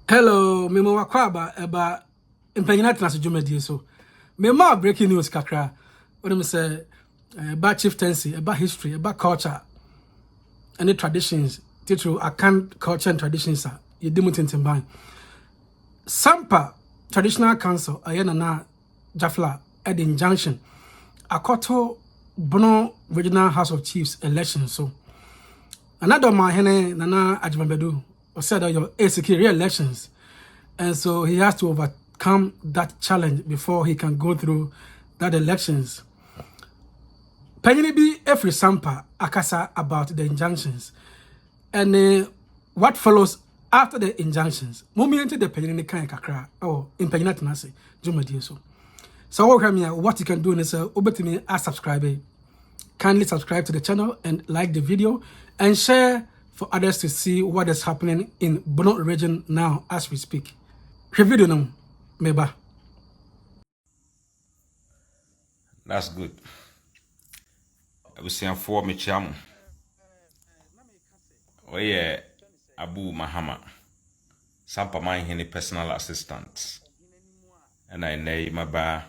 Hello, Memo Wakwaba about Impaginating as a Jumedi. So, Memo breaking news, Kakra. What do I say about chieftaincy, about history, about culture, and the traditions. Titu, I can't culture and traditions. You didn't intend Sampa Traditional Council, Ayanana Jafla, at the injunction. Akoto Bono Regional House of Chiefs election. So, another Dormaahene Nana Ajmabedu said that your secure elections. And so he has to overcome that challenge before he can go through that elections. Panyini every Sampa akasa about the injunctions. And what follows after the injunctions. Moment the Panyini kan kakra or in Panyina Tanasi, Jumadi so. So what you can do is over to me as subscriber. Kindly subscribe to the channel and like the video and share for others to see what is happening in Bono region now as we speak. Video no meba. That's good. Abusianfoɔ mekyia mo. Oye Abu Mahama. Sampahene personal assistant. And I name my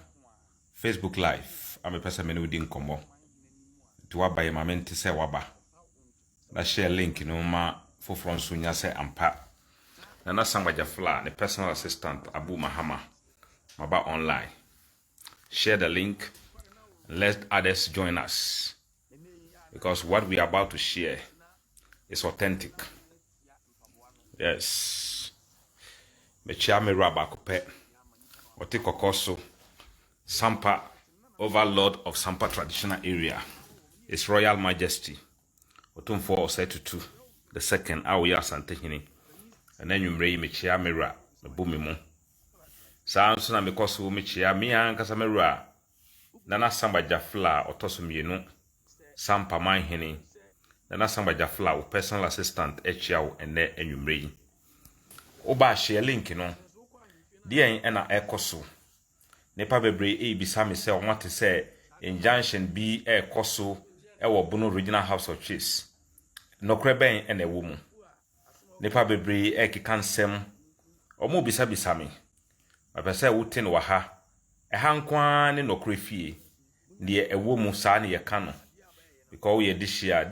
Facebook Live. I'm a person many within Como. To waba my menti se waba. Na share link no ma for from sunya se ampa. Na samba jafla the personal assistant Abu Mahama. Maba online. Share the link. Let others join us. Because what we are about to share is authentic. Yes. Mechia me rabakope. Oti kokoso. Sampa, overlord of Sampa traditional area. His Royal Majesty. Otumfo Osei Tutu the second Awoya Asantehene. And then you mrei mechia me ra. Bumi mo. Sa anso na mekoso mechia mi ankasa me ra. Nana samba jafla otoso mienu. Sampahene. Nana samba jafla o personal assistant echiao ene enyumrei. Oba share link no. Dien ena ekoso. Nepa bebre bisa me se want to say injunction bi ekoso ewo Bono Regional House of Chiefs. Nokre ben ene wo mu. Nepa bebre ekika nsem. Omo bisa me. Apese wote no wa ha. Eha nkwa ne nokre fie. Die ewo mu sa ne ye ka no. Because we this year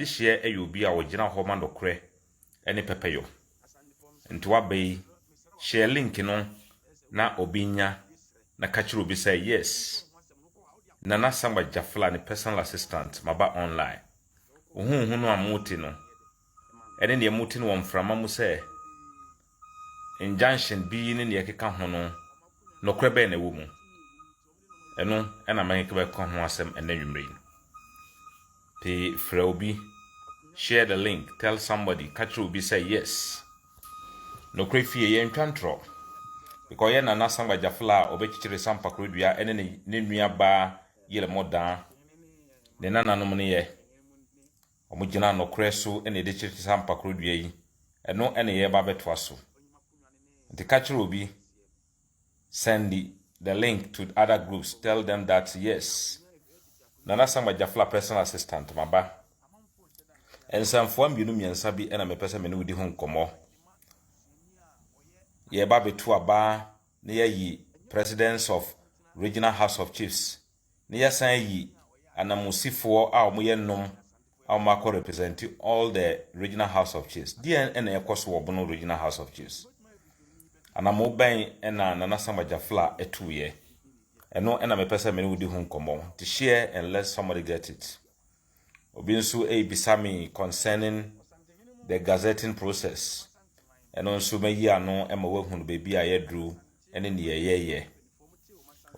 be our general home and okre any pepeyo. And to obey share link no na obinya na kachiru be say yes. Nana samba jafla ni personal assistant maba online. No amuti no. And then the amuti no from mamu say injunction be in the keka hono no krebe ne womu. Eno ena make be kon ho asem enenwumre. Pay Freobi, share the link, tell somebody, catch will be say yes. No crayfee yen trantro. Because yen and Nasamba Jafla, obechichiri Sampa Crudia, and any near bar, yellow moda. The nana nomine Omujana no cresu, and the ditch Sampa Crudia, and no any year babetwasu. The catcher will be send the link to other groups, tell them that yes. Nana samba jafla personal assistant maba. And some form you know me and Sabi and I'm a person who di home komo. Ye babe to aba near ye presidents of Regional House of Chiefs. Near say ye and a musifo our muyenum our marco represent all the Regional House of Chiefs. Dear and a course of Bono Regional House of Chiefs. And I'm mobile and nana samba jafla 2 year. And no and I'm a person who di home komo to share and let somebody get it. Obinsu bisami concerning the gazetting process. And also me ya no ema wehunu baby ayedru ene ne ye.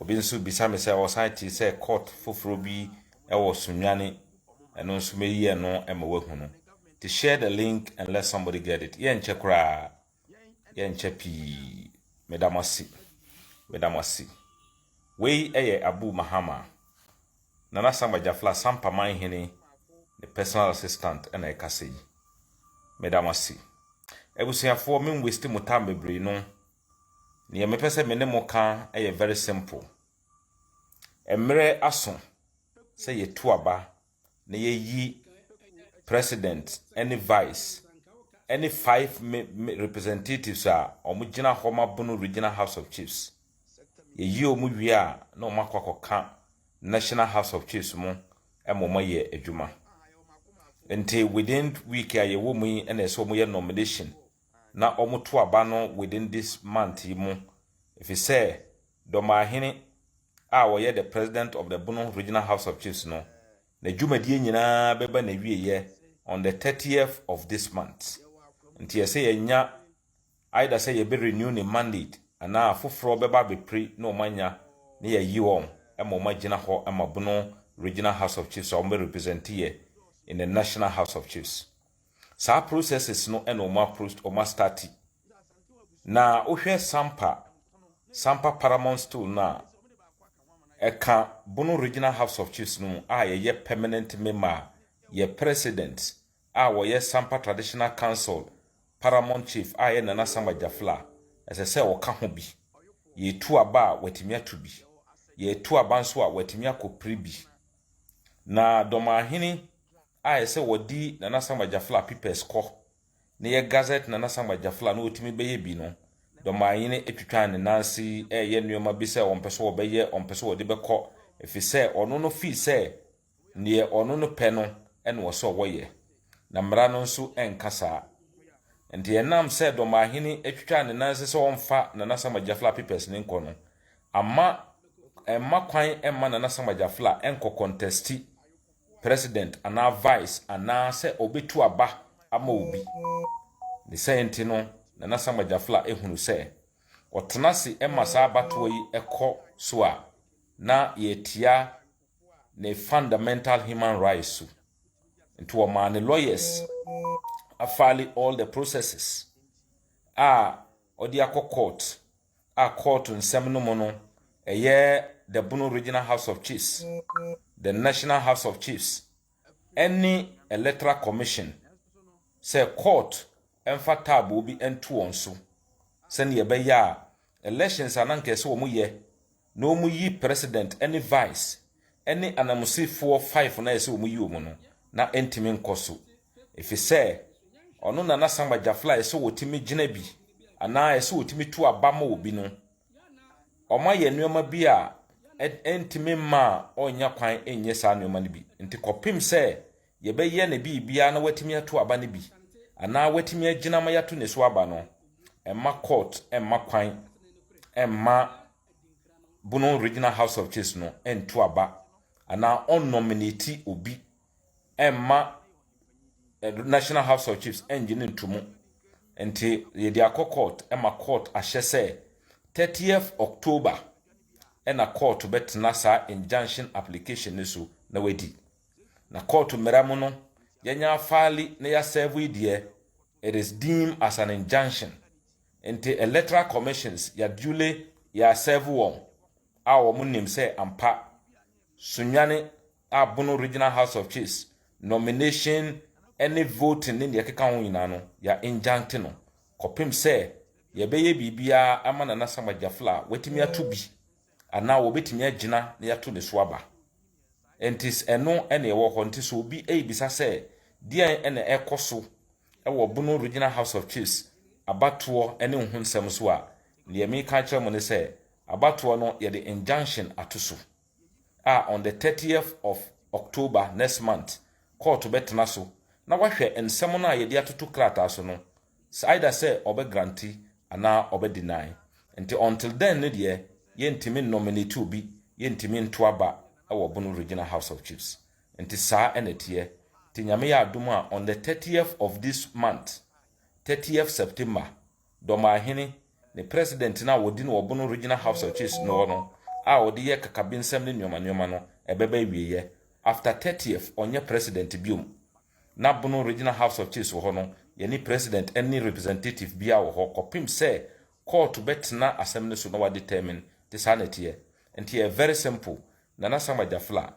Obinsu bisami say osati say court foforo bi ewo sunwane and also me ya no ema wehunu. To share the link and let somebody get it. Yen chekra yen chepi medamasi. We Abu Mahama. Nana samba jafla Sampahene the personal assistant and a kasi. Medamasi. Ebusianfoɔ men waste mo time bebre no. Niye me pese me ne mo kan very simple. Emre aso say ye tu aba na ye yi president any vice any 5 representatives are omugina homa Bono Regional House of Chiefs. Ye yi omu a no makwa National House of Chiefs mo emoma ye adwuma. Nti within week a ye wo mu yi na so mo ye nomination na omuto aba no within this month mu. If you say Dormaahene woyɛ the president of the Bono Regional House of Chiefs no na dwumadie nyina beba na wieye on the 30th of this month. Nti say yenya either say ye be renew the mandate ana afoforo beba be pre no manya na ye yi won emoma gina ho ama Bono Regional House of Chiefs o me represent here in the National House of Chiefs. Sa processes no eno ma start na ohwe Sampa Paramount Stool na eka Bono Regional House of Chiefs no ye permanent member ye president ye Sampa Traditional Council Paramount Chief ye Nana Samba Jafla as I say oka ho bi ye tu aba watimi atu bi ye tu aba nso a watimi akopri bi na Dormaahene say wodi Nana Samba Jafla papers ko na ye gazette Nana Samba Jafla no otimi beye bi no Dormaahene etwitwa ne nansi ye nneoma bi se onpeso obeye onpeso odi beko efi se ono no fi se ne ono no pe no ene wo so woye na mra no nso enkasa enti enam se Dormaahene etwitwa ne nansi se onfa Nana Samba Jafla papers ne nko no ama emma kwan emma Nana Samba Jafla enko contesti president ana vice ana se obetu aba ama obi ne se enti no Nana Samba Jafla ehunu se otenase emma sa abato yi ekọ so a na yetia ne fundamental human rights into a man lawyers afali all the processes odi akọ court court nsem no mo no the Bono Regional House of Chiefs, the National House of Chiefs, any electoral commission say court emfa table bi entu onso send ye be ya elections ananke so mu ye no mu yi president any vice any anamusi 4-5 na ese mu yi omu no na entimi nkoso if say ono Nana Samba Jafla ese wotimi gina bi ana ese wotimi tu abama obi no oma ye nneoma bi a entimi ma onya kwan enye sa nneoma ne bi nti kopim say ye be ye na bi bia na watimi atu aba ne bi ana watimi agina ma yato ne so aba no emma court emma kwan emma Bono Regional House of Chiefs no entu aba ana on nominate obi emma National House of Chiefs engine ntumu enti ye dia court emma court ahye say 30th October ena court betna sa injunction application ne so na wedi na court meramu no yanya fali na ya serve die it is deemed as an injunction enti electoral commissions ya duly ya serve won wo nim say ampa sunwane Bono Regional House of Chiefs nomination any voting ne de keka ho nyina no ya injunct no kopim say ye beye bibia ama Nana Samba Jafla wetimi atu bi ana wo betimi agina na yato ne so aba entis eno ene wo ho ntis obi ebisa say dia ene ekoso wo Bono Regional House of Chiefs abato ene hunsem so a ne yemi ka kire mo ne say abato no ye the injunction atoso on the 30th of October next month court betena so na wahwe ensem no a ye dia atoto krata so no either say obe grantee ana obe deny nti until then ne de yentimi nominate obi yentimi nto aba wo Bono Regional House of Chiefs nti saa enetie ti nyame ya adom a on the 30th of this month 30th September Dormaahene the president na wodi no Bono Regional House of Chiefs no wodi ye kakabinsem ne nyoma no ebeba wieye after 30th onye president biom na Bono Regional House of Chiefs wo no ye ni president any representative bia wo kopim say court betna assembly so no wa determine this sanity and here very simple Nana Samba Jafla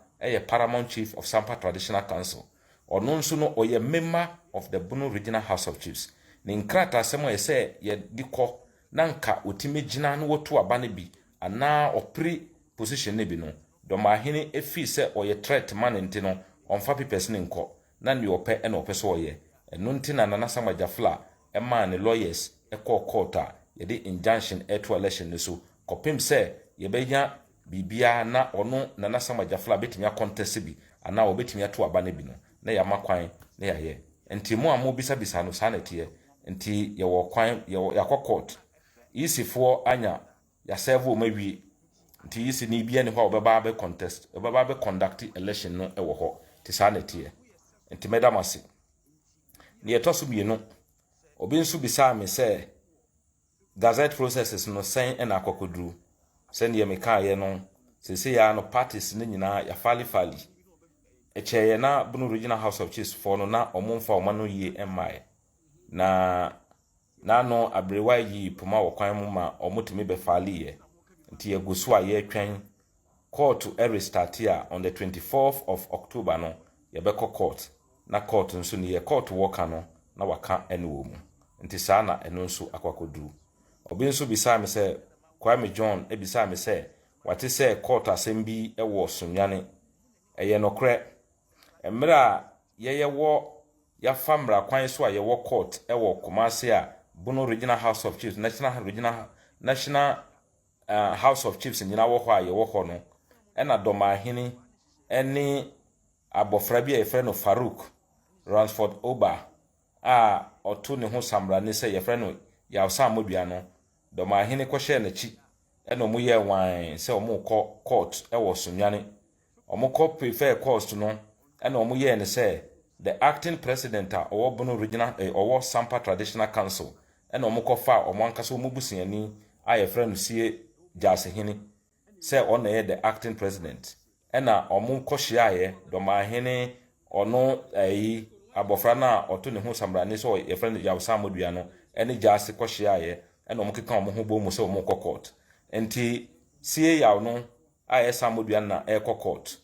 Paramount Chief of Sampa Traditional Council or non no or ye member of the Bono Regional House of Chiefs ni nkrata asemo ye say ye diko nanka otimi gina no woto abane bi ana opri position ne bi no Dormaahene efi say or ye threat man enti no onfa people ne nko na ne ope e na ope so ye eno nti na Nana Samajafla ema ne lawyers court a yede injunction to election ne so kopim se yebenya bibia na ono Nana Samajafla betimi contest bi ana obetimi ato aba ne bi no na ya makwan na ya ye enti mo amo bisa no sanete enti ye wo kwan ya court isifo anya ya serve o mawie nti isi ni bia ne ho obeba be contest obeba be conduct election no ewo ho ti sanete enti medamase ni etoso bi no obi nso bisa me se gazette processes no sen na akokodru sen ye meka ye no sese ya no parties ne nyina ya fali echeye na Bono Regional House of Chiefs for no na omomfa omano ye emae na no abrewa yi poma wokwan mu ma omotimi be fali ye nti eguso a ye twen court restart here on the 24th of October no ye be court na court nso ne ye court worker no na waka ene wo mu nti saa na eno nso akwakodru obi nso bisa me se Kwame John ebisa me se wate se court assembi ewo sonwane eye nokre emra ye wo ya famra kwan so a ye wo court ewo Kumasi a Bono Regional House of Chiefs National House of Chiefs nyina wo ho a ye wo ho no ena Dormaahene eni abofra bi a ye frɛ no Farouk Ransford Oba a otu ne ho samra ne se ye frɛ no ya osamodua no Dormaahene ko hye na chi ena omu ye wan se omu court ewo sonwane omu prefer court no ena omu ye ne se the acting president owo Bono Regional owo Sampa Traditional Council ena omu fa omu ankasa omu busiani a ye frɛ no sie Asantehene se ona ye the acting president ena omu hye aye Dormaahene ono abofra na otu ne ho samra ne so ye frɛ no ya osamodua no ene Asantehene hye aye ena omu keka omu ho bo mu se omu court enti sie yaw no aye samodua na court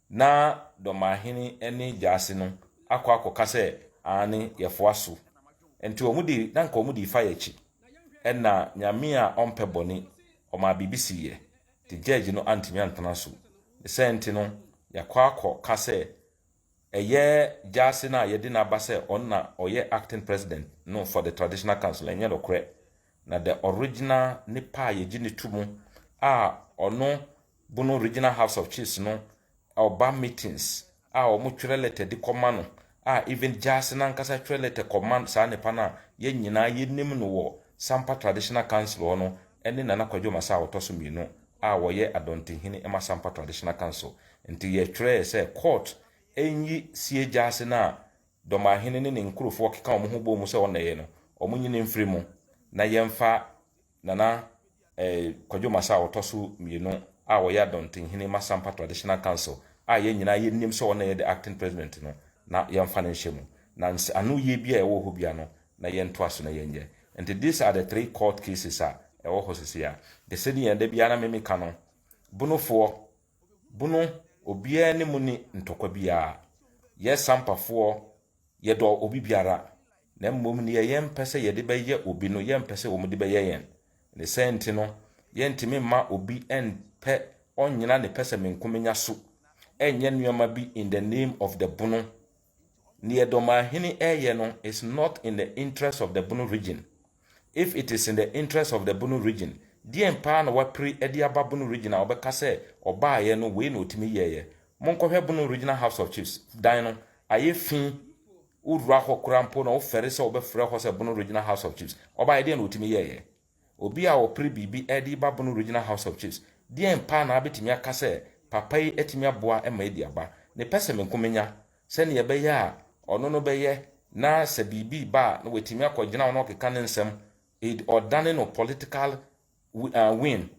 na Dormaahene ene Asantehene no akwa se ani yefo so enti omudi na nka omudi fa yachi ena nyame a ompe boni oma BBC ye ti judge no antimi antana so the senti no yakwa ka se eye Asantehene na yedi na ba se onna oye acting president no for the traditional council enye lokre na the original nipa yeji ni tumu a ono Bono Regional House of Chiefs no oba meetings a omu twere letter di command even Asantehene nkasa twere letter command sa nipa na ye nyina yenim no wo Sampa Traditional Council ono ene Nana Kwadwo Masa otoso mienu a woye Asantehene ema Sampa Traditional Council nti ye twere se court enyi sie Asantehene na Dormaahene ne nkurofo keka omu ho bo mu se ona ye no omu nyine mfiri mu na yemfa Nana Kwadwo Masa otoso mienu a woye Asantehene ema Sampa Traditional Council a ye nyina yenim se ona ye the acting president no na yemfa ne nhye mu na anu ye bia ewo ho bia no na yento aso na yenye and these are the three court cases ewo ho sisia the sedi yende bia na memeka no Bono obia ne mu ni ntokwa bia ye sampafo ye do obi biara na mmom ne ye mpese ye de beye obi no ye mpese wo mu de beye yen ne senti no ye ntimi ma obi enpe onyina ne pese menkomenya so enye nuama bi in the name of the Bono near Dormaahene no is not in the interest of the Bono region. If it is in the interest of the Bono region, the empire no wapre ediaba Bono region obeka se oba ye no we no timi ye monkohwe Bono Regional House of Chiefs dan no aye fin urwa hokura mpo no ofere se obefre ho se Bono Regional House of Chiefs oba ye no timi ye obi a opre bibi ediba Bono Regional House of Chiefs the empire na abetimi aka se papa yi etimi aboa ema ediaba ne pese menkomenya se ne ye be ya ono no beye na se bibi ba na wetimi akogina ono keka ne nsem or done no political win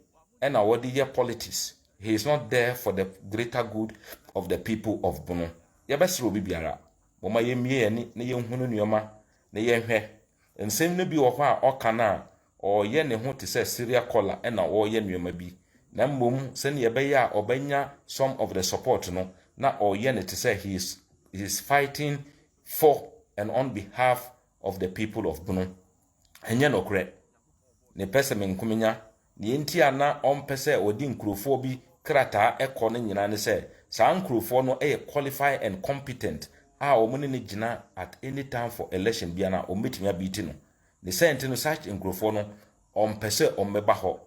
and award year politics. He is not there for the greater good of the people of Bono. Ya besro bibiara boma ye mie ni na ye hunu nuoma na ye hwe nsem no bi wo ho a okana o ye ne ho te se serial caller and o ye nuoma bi na mmom se ne ye be ya obanya some of the support no na o ye ne te se he is fighting for and on behalf of the people of Bono. Enye nokre ne pese menkumenya ne ntia na ompese odi nkurofo bi krata ekọ ne nyina ne se sa nkurofo no qualified and competent omuni ni gina at any time for election biana ometimi abiti no ne sente no such nkrofo no ompese ommeba ho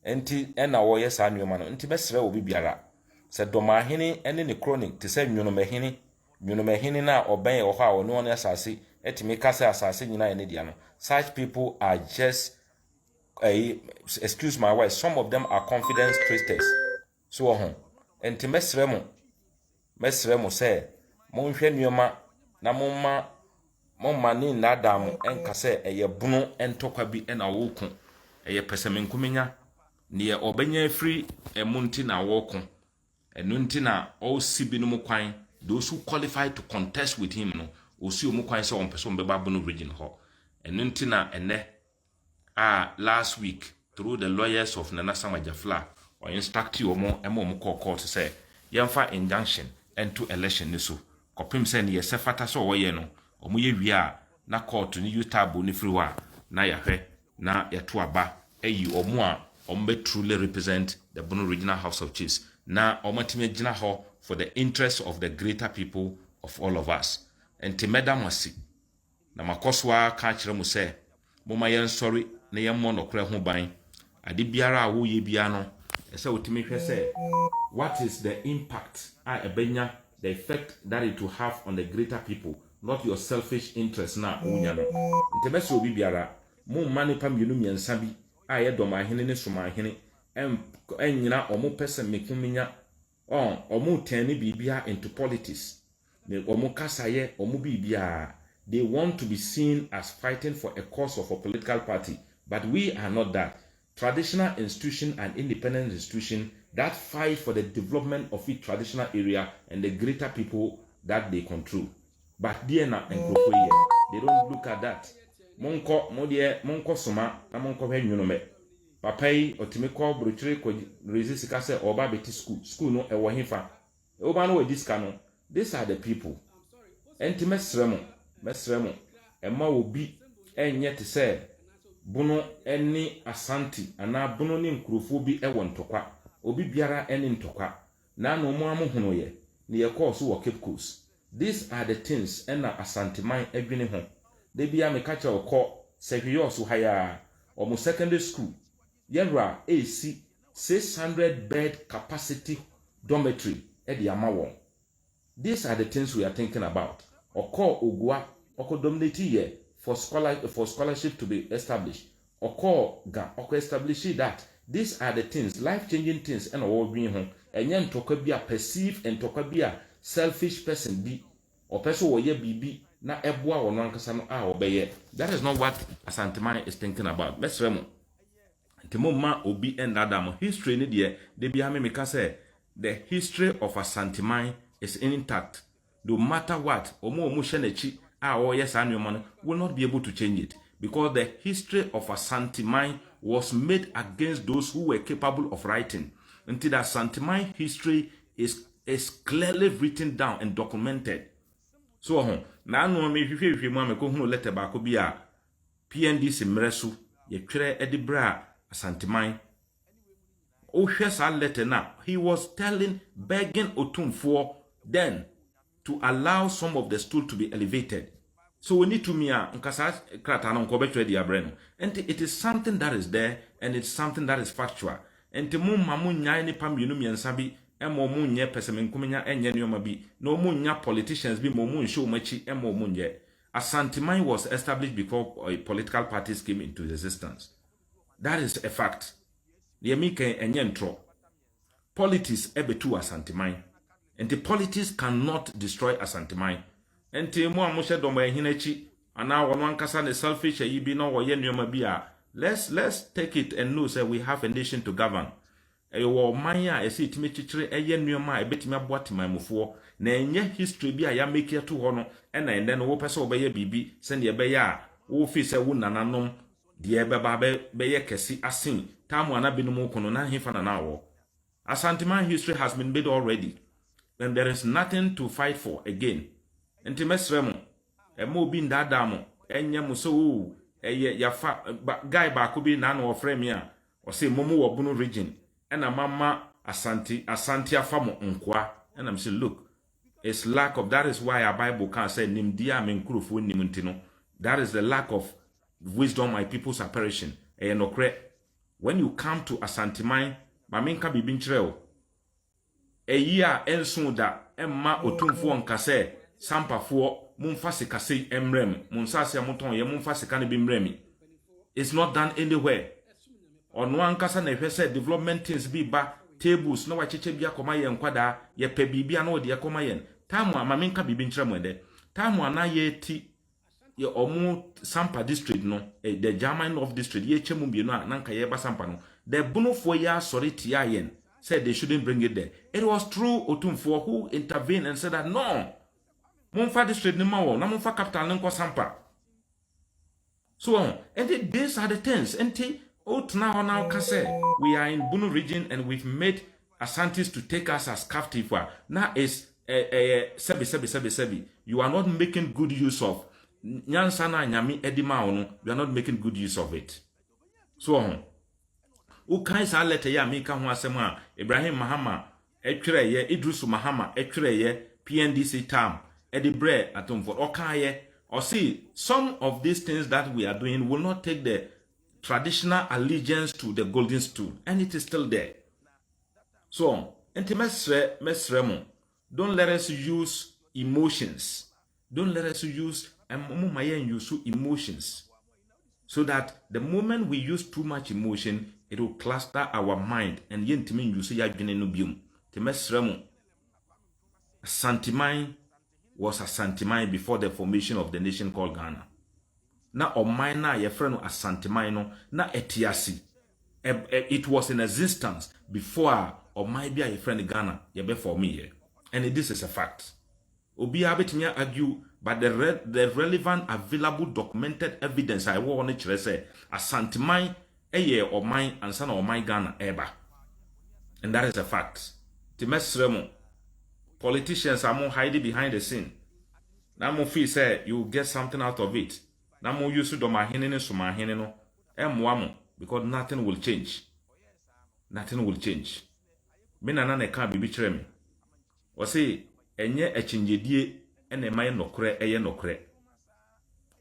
enti ena wo ye sa nneoma no enti besere obi biara se Dormaahene ene ne chronic te se nwunomahene na oben wo ho a ono ne asase etimi kase asase nyina ene dia no such people are just excuse my word, some of them are confidence tricksters. So enti mesre mo se monhwe nneoma na momma ni nadam enka se eye bunu entokwa bi ena woku eye pesemenkumenya ne obenya free emunti na woku enunti na all sibi no kwan those who qualify to contest with him no osi omu kwan se on person beba bunu region ho enunti na ene last week through the lawyers of Nana Samajafla or instruct you omo court say yemfa injunction into election ni so kopim say ne yesefata so woye no omo ye wi a na court ni utabo ni free wa na yahwe na yeto aba eyi omo a ombe truly represent the Bono Regional House of Chiefs na omatime gina ho for the interest of the greater people of all of us enti madam wasi na makoswa ka kire mu say moma yen sorry na yemmo no kra ho ban ade biara a wo ye bia no ese otimi hwe say what is the impact ebenya the effect that it will have on the greater people, not your selfish interest na unya no ntebese obi biara mo mane pa mienu miensa bi ye Dormaahene ne Somahene enyina omo person mekumenya omo tani bibia into politics me omo kasaye omo bibia they want to be seen as fighting for a cause of a political party, but we are not that. Traditional institution and independent institution that fight for the development of each traditional area and the greater people that they control. But they na enkrofo they don't look at that. Monko soma na monko hwe nwunome. Papa yi otimeko brochire ko resist ka se oba beti school no ewo hefa. Oba no we diska no. These are the people. Enti mesremo emma obi enye te se Bono eni Asante ana Bono ni nkrofo bi ewo ntokwa obi biara eni ntokwa na no mo amohono ye ne ye course wo Cape Coast. These are the things ena Asanteman adwene ho de bia me ka kire ko sehwe so haya omo secondary school yera AC 600 bed capacity dormitory e de amawo. These are the things we are thinking about. Oko ogua oko dominate ye for scholarship to be established. Oko establish that. These are the things, life-changing things, and all being home. And yen toka be a perceived and toka be a selfish person be or person wo ye bibi na ebwa or nankasano obeye. That is not what Asantehene is thinking about. Let's remember. Ma obi and Adam history ni de bi ame meka say the history of Asantehene is intact. No matter what, omo shenechi yes will not be able to change it because the history of Asantehene was made against those who were capable of writing. Until the Asantehene history is clearly written down and documented. So na no me hwehwe mu ameko hunu letter ba ko bi a PNDC mreso ye twere edibra Asantehene o hwe sa letter na he was begging Otumfuo then to allow some of the stool to be elevated. So we need to nkasa krata no nko betwe dia breno. And it is something that is there and it's something that is factual. And mumma munya ni pa mienu miensa bi emo munye pesemenkumenya enye nioma bi no munya politicians bi mo mun show machi emo munye. Asantehene was established before political parties came into existence. That is a fact. Yemike enye ntro. Politics ebetu Asantehene. And the politics cannot destroy Asantehene. And mo amoshe Dormaahene chi ana wono ankasa ne selfish yi bi no wo ye nneoma bi a let's take it and know say we have a nation to govern. Wo man a ese itime chichire eye nneoma a ebetime aboateman mufo na enye history bi a ya make to ho no na ende no wo pese wo be ye bibi se ne be ya wo fi se wo nananom de ebeba be ye kesi asin tamu ana binum kono na hefa na wo. Asantehene history has been made already. And there is nothing to fight for again. Enti mesremo emo bi ndada mo enye mo so yafa guy ba ko bi na no ofre me a o se momo wo Bono region ena mama Asante afa mo nkoa ena me say look It's lack of, that is why our Bible can say, Nimdia menkurufu nimintino. That is the lack of wisdom my peoples are perishing. When you come to Asantehene, Maminka bibinchireo. A year ensun da emma otumfo nkase sampafo mumfase kase emrem munsase amuton ye mumfase kan bi mremi. It's not done anywhere. Ono ankasa na hwe say development things bi ba tables na wacheche bia koma ye nkwada ye pe bibia na ode ye koma ye tamu amaminka bibinchire mo de tamu na ye ti ye omu Sampa district no the German North district ye chemu bi no nanka ye ba Sampa no the Bono for ya sorry tia yen said they shouldn't bring it there. It was true Otumfo who intervened and said that no, Mumfa district ni mawo, na Mumfa capital nko Sampa. So and these are the things. And now we are in Bono region and we've made Asantes to take us as captive. Now is sebi. You are not making good use of Nyansana Nyami Edima. You are not making good use of it. So Ukai sa letter ya mika ho asema Ibrahim Mahama etwere ye Idrusu Mahama etwere ye PNDC term edibre atomfo okaye or see some of these things that we are doing will not take the traditional allegiance to the golden stool and it is still there. So mesremo, don't let us use emotions. Don't let us use emotions. So that the moment we use too much emotion, it will cluster our mind and yentimi use ya dwene no biom. Temesremo. Asantehene was Asantehene before the formation of the nation called Ghana. Na omai na ye freno Asantehene no na etiasi. It was in existence before omai bia ye freno Ghana ye be for me. And this is a fact. Obi abetimi argue, but the relevant available documented evidence I want to chere say Asantehene eye omai ansa na omai Ghana eba. And that is a fact. Timesremo. Politicians are more hiding behind the scene. Now mo feel say you get something out of it. Now mo use Dormaahene and sampahene no emwamo because nothing will change. Nothing will change. Me nana ne kan bibi chere me. O say enye achinjedie ene mai nokre eye nokre.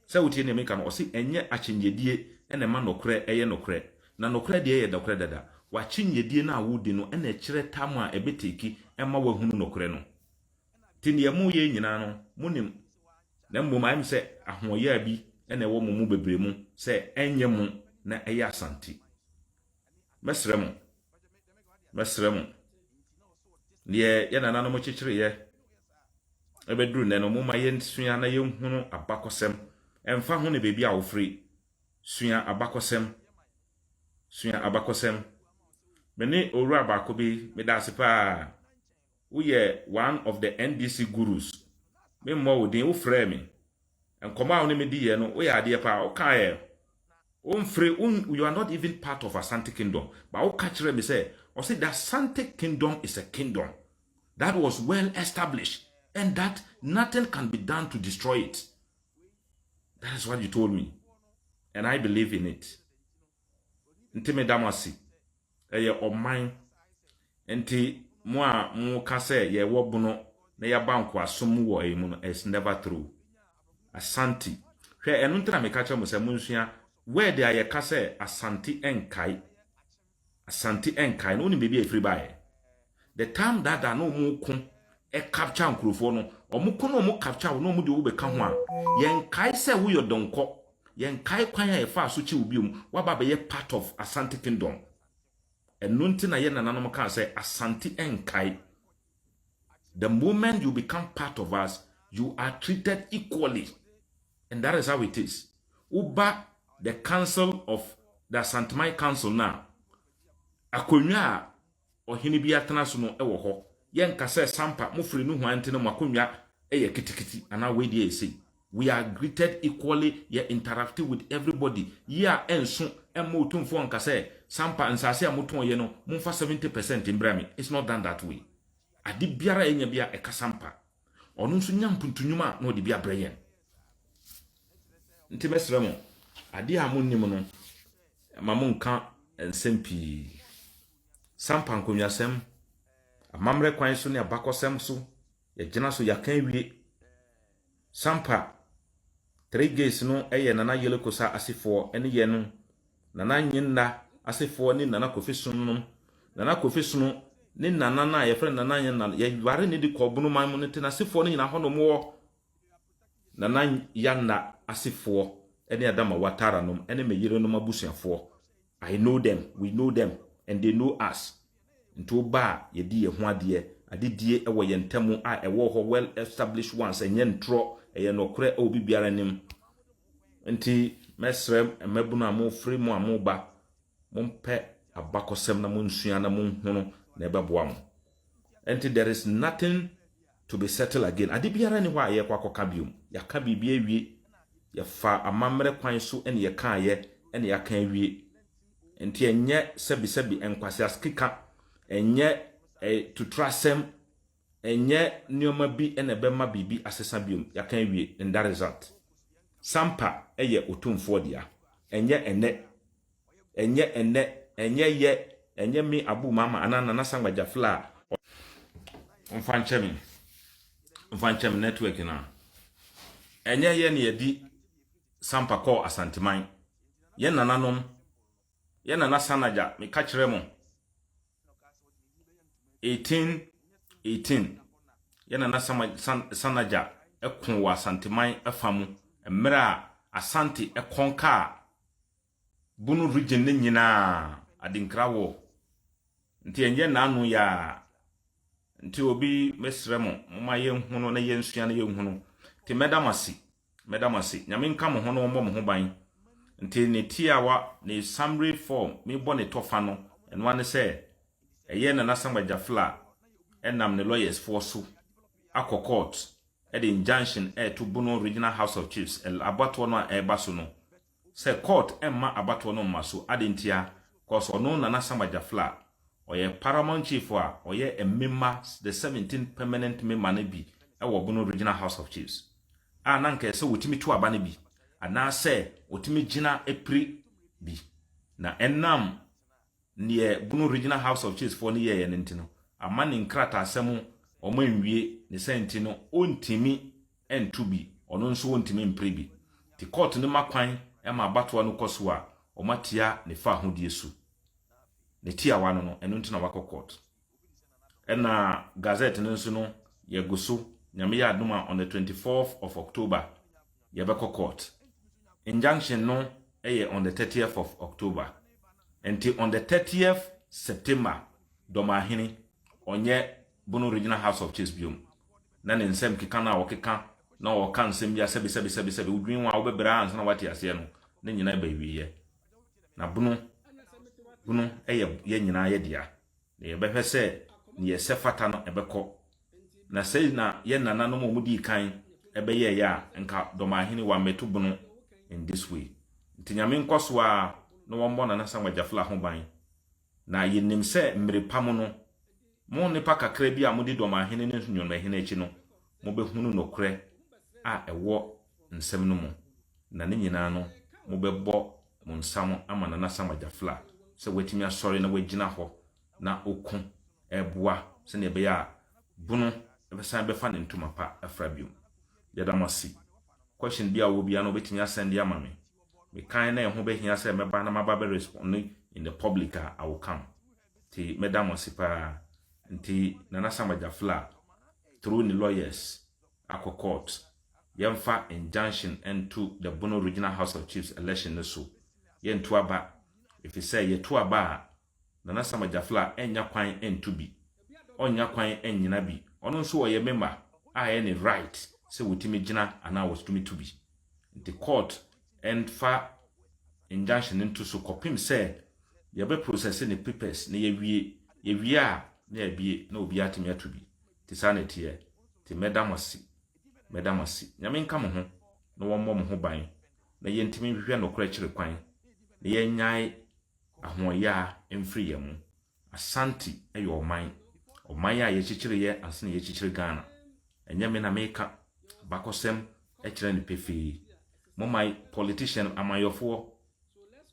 Say utie ne me kan o say enye achinjedie ene ma nokre eye nokre. Na nokre de eye nokre dada. Wa chinjedie na awudi no ene chere tamu a ebeteki ema wa hunu nokre no. Tini emu ye nyina no munim na mmom am se ahoye abi ene wo mumu bebre mu se enye mu na eye Asante. Mesremo ye nana no mo chichire ye ebedru ne no mo ma ye nsua na ye hunu abakosem emfa ho ne bebi a wo free sua abakosem mene owura abako bi me da sepa uye one of the NDC gurus me mo wo din wo frɛ me enkoma wo ne me di ye no wo ya ade pa o ka ye you are not even part of Asante kingdom but wo ka kire me say o say the Asante kingdom is a kingdom that was well established and that nothing can be done to destroy it. That is what you told me and I believe in it. Ntime damasi eye omai enti mo ka say ye wo Bono na ya banko asom wo e mu no is never true. Asante hwe enu ntra me ka kire mo say munsua where they are ka say Asante enkai no ni bebi e free by the time that no mu ko e capture nkrofo no omuko no mu capture no mu de wo be ka ho a yen kai say wo yodonko yen kai kwan ya fa so chi obiom wa ba be ye part of Asante kingdom enu ntina ye nananom kan say Asante enkai. The moment you become part of us, you are treated equally. And that is how it is. Uba the council of the Asantehene council now. Akonwa ohini bi atena so no ewo ho. Yen ka say Sampa mufri nu hwante no makonwa eye kitikiti ana we dey say. We are greeted equally, ye interacting with everybody. Ya enso emo tumfo nka say Sampa nsase amoton ye no mumfa 70% in brami. It's not done that way. Adi biara enya bia eka Sampa. Onu nso nyampuntunyuma no di bia breyen. Nti mesremo adi amunnim no mamunka ensempi Sampa nkonwasem amamre kwan so ne abakosem so ya gina so ya kan wie Sampa 3 gays no nana yele kosa asefo ene ye no nana nyinna asefo ni nana kofisunu no nana kofisunu ni nana na ye friend nana nyinna ye ware ni di kobunu man mu ne asefo no nyina hono mo nana yanna asefo ene adama watara no ene meyire no mabusuafo. I know them, we know them, and they know us. Nto ba ye di ye ho adedie ewo ye ntamu a ewo ho well established ones enye ntro eye nokre obi biara nim. Nti mesrem emebunu amu free mu amu ba mompe abakosem na monsua na monhunu na ebeboa mo. Nti there is nothing to be settled again. Ade biara ni hwa ye kwakoka biom. Ya ka bibia wie ya fa amamre kwan so ene ye ka ye ene ya ka wie. Nti enye sebi enkwasi askika enye tutrasem enye nioma bi ene bema bibi asesa biom ya kan wie in that result. Sampa eye otumfo dia enye enye mi abu mama anana na sangbaja fla mfanchem network na enye ye ne yedi Sampa call Asantehene ye nananom ye nana sanaja me ka kire mo 18 ye nana sanaja ekon wa Asantehene afamu emra Asante ekonka Bono region ne nyina adinkrawo nti enye nanu ya nti obi mesremo moma ye hunu na ye nsua na ye hunu ti medamasi nyame nka mo hono mo ho ban nti ne tiawa ne summary form me bo ne tofa no eno ane se eye na nasangbaja fla enam ne lawyers force akọ court the injunction to Bono Regional House of Chiefs abato no baso no se court emma abato no maso adentia cause ono na nasangbaja fla oye paramount chief a oye a member the 17th permanent member na bi ewo Bono Regional House of Chiefs nanka se wotimi to aba na bi ana se wotimi gina epri bi na enam ne Bono Regional House of Chiefs for ne ye ntino ama ne nkrata asemu omanwie ne sentino ontimi entubi ono nso ontimi mprebi ti court ne makwan ema abato no koso a omatia ne fa hodie su ne tia wano no eno ntino wako court ena gazette nso no ye guso nyame ya aduma on the 24th of October ye beko court injunction no on the 30th of October until on the 30th September Dormaahene onye Bono Regional House of Chiefs biom na ne nsem keka na okeka na oka nsem bia sebi udwin wa obebra ansa na wate ase no ne nyina ba wiye na Bono ye nyina ye dia na ye behwe se ne ye sefata no ebeko na sei na ye nana no mudi kan ebeye ya nka Dormaahene wa metu Bono in this way ntinyame nkoso a no wombo na nasangbaja fla ho ban na yenim se mrepam no mo ne pa kakra bi a modi Dormaahene ne Nyonomahene echi no mo behunu nokre a ewo nsem no mo na ne nyina no mo bebo mo nsam ama na nasangbaja fla se wetimi asori na wagina ho na okun eboa se ne be ya Bono ebesan befa ne ntuma pa afra biom yadamasi question bi a wo bia no betimi asend ya mame me kan na ho behia se meba na maba be respond in the public I will come ti medamasi pa nti na nasangbaja fla through the lawyers akọ court yemfa injunction into the Bono Regional House of Chiefs election so ye nto aba if you say ye to aba na nasangbaja fla enya kwan entu bi onya kwan enyina bi ono nso wo ye member any right se wotimi gina ana wotumi to bi the court and fa injunction into so kopim say ye be process the papers na ye wie a na ebie na obi atimi atobi ti sanity e ti medamasi nyame nka mo ho na wo mmom ho ban na ye ntimi hwehwe no kora kire kwan na ye nyai ahoya emfiri ye mu Asante eyo oman ya ye chichire ye asene ye chichire Ghana enye me na meka bakosem ekire ne pefi momai politician amayofo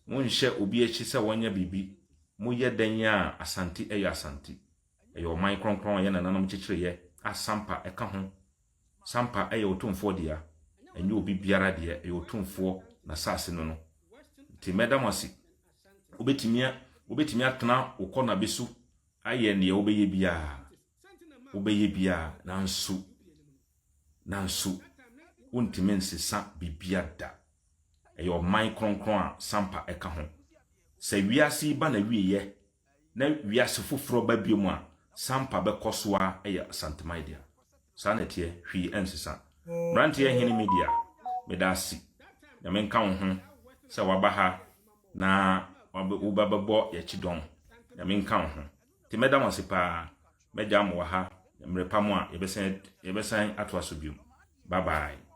monhye obi echi se wonya bibi mo ye dan ya Asante eyo Asante eyo oman kronkron ye na nanom chichire ye a Sampa eka ho. Sampa eye otumfo dia enye obi biara dia eye otumfo na sase no no. Ti medam wasi obetimia atena ukona besu aye ne obeye bia nansu untime nsesa bibia da eye oman kronkron a Sampa eka ho. Se wiase ba na wieye na wiase foforo ba biomu a Sampa be kosoa eye Asantehene dia. Sanete hwi ensesa. Brantehene media medasi. Na menka wo ho se wabaha na ubababo ya chidon. Na menka wo ho. Ti medam wasipa meja mo ha mrepa mo a yebesen atoaso biom. Bye bye.